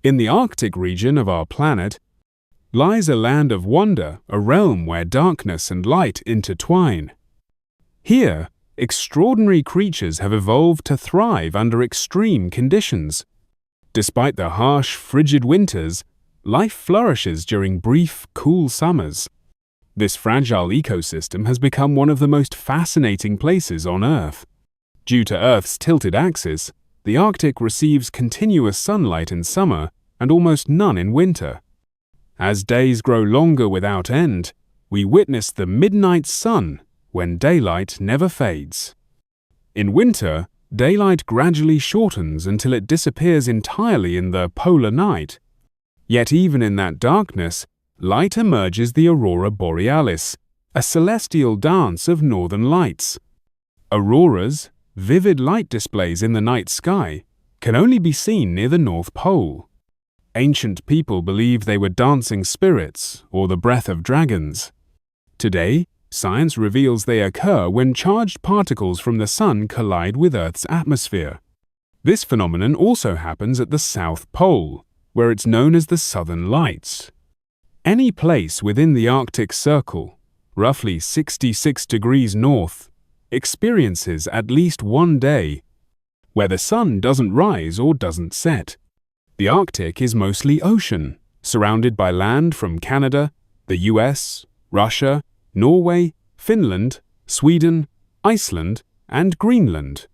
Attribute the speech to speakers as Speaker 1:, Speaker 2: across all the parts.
Speaker 1: In the Arctic region of our planet lies a land of wonder, a realm where darkness and light intertwine. Here, extraordinary creatures have evolved to thrive under extreme conditions. Despite the harsh, frigid winters, life flourishes during brief, cool summers. This fragile ecosystem has become one of the most fascinating places on Earth. Due to Earth's tilted axis, the Arctic receives continuous sunlight in summer and almost none in winter. As days grow longer without end, we witness the midnight sun, when daylight never fades. In winter, daylight gradually shortens until it disappears entirely in the polar night. Yet even in that darkness, light emerges the aurora borealis, a celestial dance of northern lights. Auroras, vivid light displays in the night sky, can only be seen near the North Pole. Ancient people believed they were dancing spirits or the breath of dragons. Today, science reveals they occur when charged particles from the sun collide with Earth's atmosphere. This phenomenon also happens at the South Pole, where it's known as the Southern Lights. Any place within the Arctic Circle, roughly 66 degrees north, experiences at least one day where the sun doesn't rise or doesn't set. The Arctic is mostly ocean, surrounded by land from Canada, the US, Russia, Norway, Finland, Sweden, Iceland, and Greenland.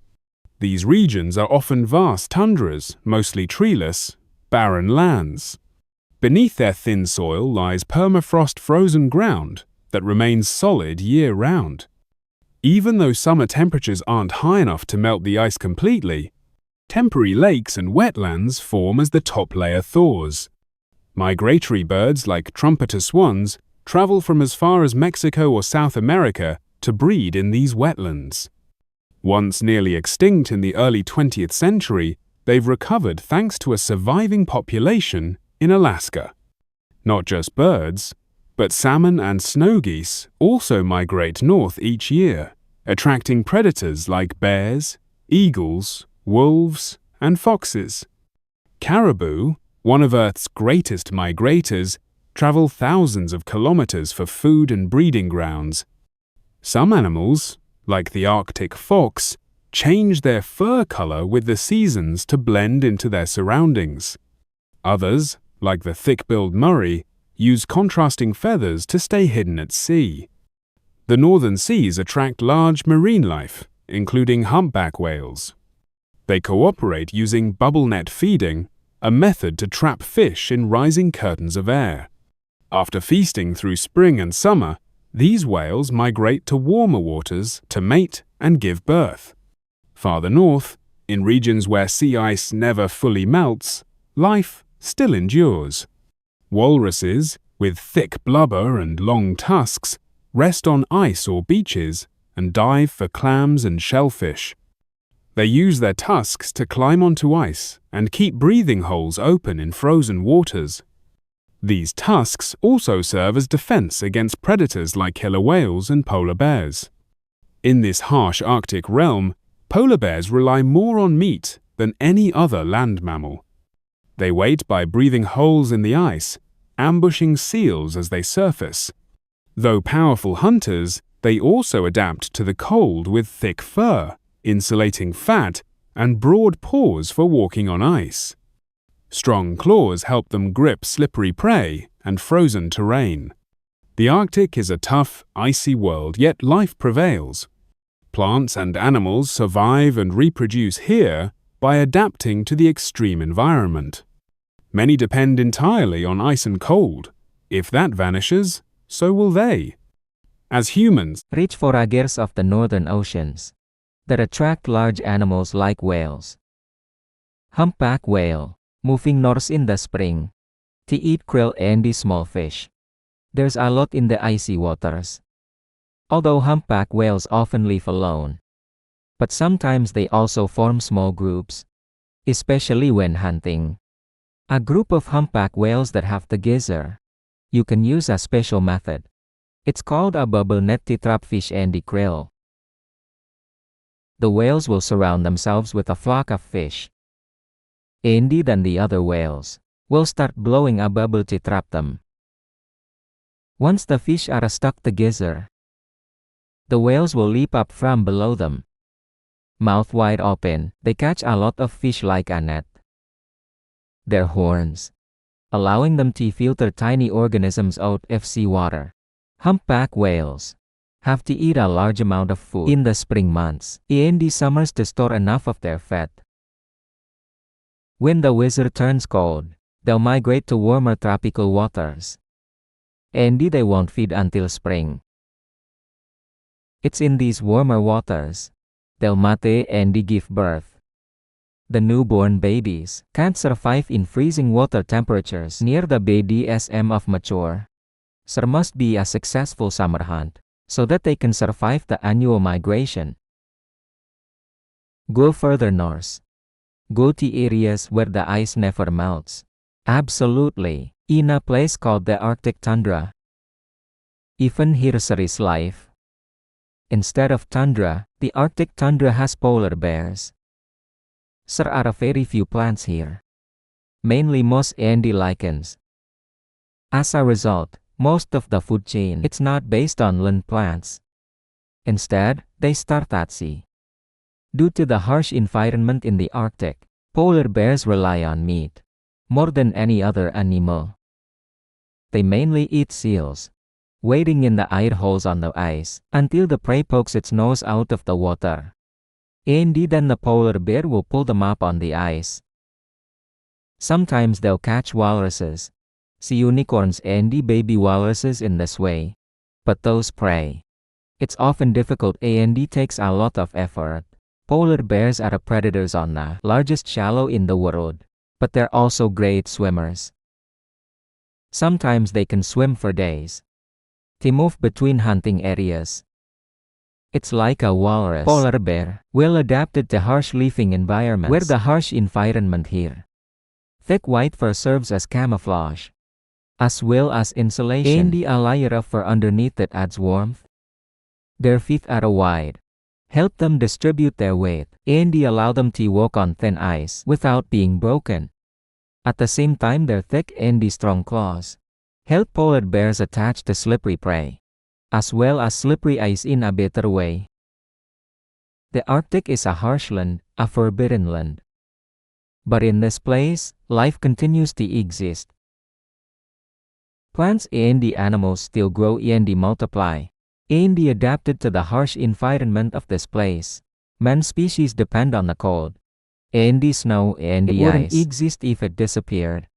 Speaker 1: These regions are often vast tundras, mostly treeless, barren lands. Beneath their thin soil lies permafrost frozen ground that remains solid year-round. Even though summer temperatures aren't high enough to melt the ice completely, temporary lakes and wetlands form as the top layer thaws. Migratory birds like trumpeter swans travel from as far as Mexico or South America to breed in these wetlands. Once nearly extinct in the early 20th century, they've recovered thanks to a surviving population in Alaska. Not just birds, but salmon and snow geese also migrate north each year, attracting predators like bears, eagles, wolves, and foxes. Caribou, one of Earth's greatest migrators, travel thousands of kilometers for food and breeding grounds. Some animals, like the Arctic fox, change their fur color with the seasons to blend into their surroundings. Others, like the thick-billed Murray, use contrasting feathers to stay hidden at sea. The northern seas attract large marine life, including humpback whales. They cooperate using bubble net feeding, a method to trap fish in rising curtains of air. After feasting through spring and summer, these whales migrate to warmer waters to mate and give birth. Farther north, in regions where sea ice never fully melts, life still endures. Walruses, with thick blubber and long tusks, rest on ice or beaches and dive for clams and shellfish. They use their tusks to climb onto ice and keep breathing holes open in frozen waters. These tusks also serve as defense against predators like killer whales and polar bears. In this harsh Arctic realm, polar bears rely more on meat than any other land mammal. They wait by breathing holes in the ice, ambushing seals as they surface. Though powerful hunters, they also adapt to the cold with thick fur, insulating fat, and broad paws for walking on ice. Strong claws help them grip slippery prey and frozen terrain. The Arctic is a tough, icy world, yet life prevails. Plants and animals survive and reproduce here by adapting to the extreme environment. Many depend entirely on ice and cold. If that vanishes, so will they. As humans,
Speaker 2: rich foragers of the northern oceans that attract large animals like whales. Humpback whale, moving north in the spring to eat krill and the small fish. There's a lot in the icy waters. Although humpback whales often live alone, but sometimes they also form small groups, especially when hunting. A group of humpback whales that have the geyser. You can use a special method. It's called a bubble net to trap fish and the krill. The whales will surround themselves with a flock of fish. Andy than the other whales will start blowing a bubble to trap them. Once the fish are stuck together, the whales will leap up from below them. Mouth wide open, they catch a lot of fish like a net. Their horns, allowing them to filter tiny organisms out of seawater. Humpback whales have to eat a large amount of food in the spring months and the summers to store enough of their fat. When the weather turns cold, they'll migrate to warmer tropical waters. And they won't feed until spring. It's in these warmer waters they'll mate and give birth. The newborn babies can't survive in freezing water temperatures near the BDSM of mature. There must be a successful summer hunt so that they can survive the annual migration. Go further north. Go to areas where the ice never melts. Absolutely, in a place called the Arctic tundra. Even here there is life. Instead of tundra, the Arctic tundra has polar bears. There are very few plants here, mainly moss and lichens. As a result, most of the food chain is not based on land plants. Instead, they start at sea. Due to the harsh environment in the Arctic, polar bears rely on meat more than any other animal. They mainly eat seals, wading in the eye holes on the ice until the prey pokes its nose out of the water. And then the polar bear will pull them up on the ice. Sometimes they'll catch walruses, sea unicorns and baby walruses in this way. But those prey, it's often difficult and takes a lot of effort. Polar bears are predators on the largest shallow in the world, but they're also great swimmers. Sometimes they can swim for days. They move between hunting areas. It's like a walrus polar bear, well adapted to harsh living environments where the harsh environment here. Thick white fur serves as camouflage, as well as insulation and a layer of fur underneath that adds warmth. Their feet are wide, help them distribute their weight, and allow them to walk on thin ice without being broken. At the same time, their thick and strong claws help polar bears attach to slippery prey, as well as slippery ice in a better way. The Arctic is a harsh land, a forbidden land. But in this place, life continues to exist. Plants and the animals still grow and multiply, and adapted to the harsh environment of this place. Many species depend on the cold, and the snow and the ice. It wouldn't exist if it disappeared.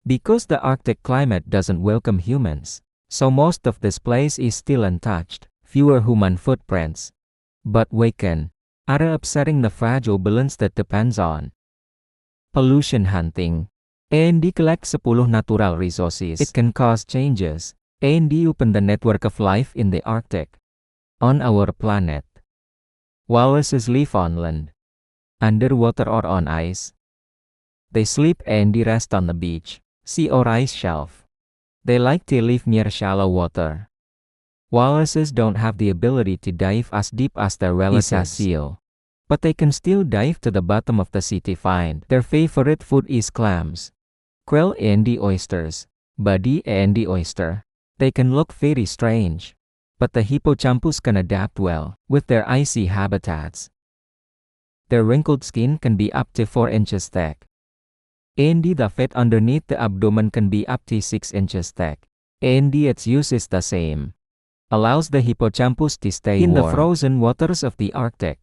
Speaker 2: Because the Arctic climate doesn't welcome humans, so most of this place is still untouched, fewer human footprints. But we can are upsetting the fragile balance that depends on pollution hunting, and collect 10 natural resources. It can cause changes, and open the network of life in the Arctic. On our planet, walruses live on land, underwater or on ice. They sleep and rest on the beach, sea or ice shelf. They like to live near shallow water. Walruses don't have the ability to dive as deep as their relatives seal, but they can still dive to the bottom of the sea to find their favorite food is clams, krill and oysters, buddy and oyster. They can look very strange, but the hippocampus can adapt well with their icy habitats. Their wrinkled skin can be up to 4 inches thick. And the fat underneath the abdomen can be up to 6 inches thick. And its use is the same. Allows the hippocampus to stay in the frozen waters of the Arctic.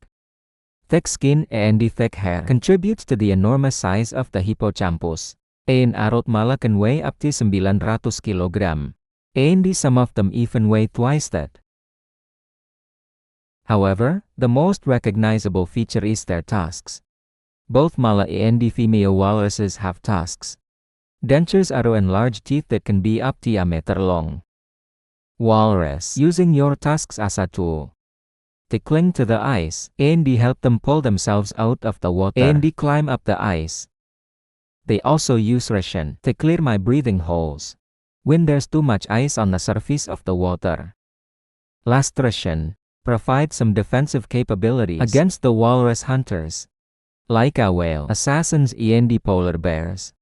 Speaker 2: Thick skin and thick hair contributes to the enormous size of the hippocampus. An adult mala can weigh up to 900 kilogram. And some of them even weigh twice that. However, the most recognizable feature is their tusks. Both male and female walruses have tusks. Dentures are enlarged teeth that can be up to a meter long. Walrus using your tusks as a tool to cling to the ice and help them pull themselves out of the water and climb up the ice. They also use ration to clear my breathing holes when there's too much ice on the surface of the water. Lustration provides some defensive capabilities against the walrus hunters, like a whale assassins and polar bears.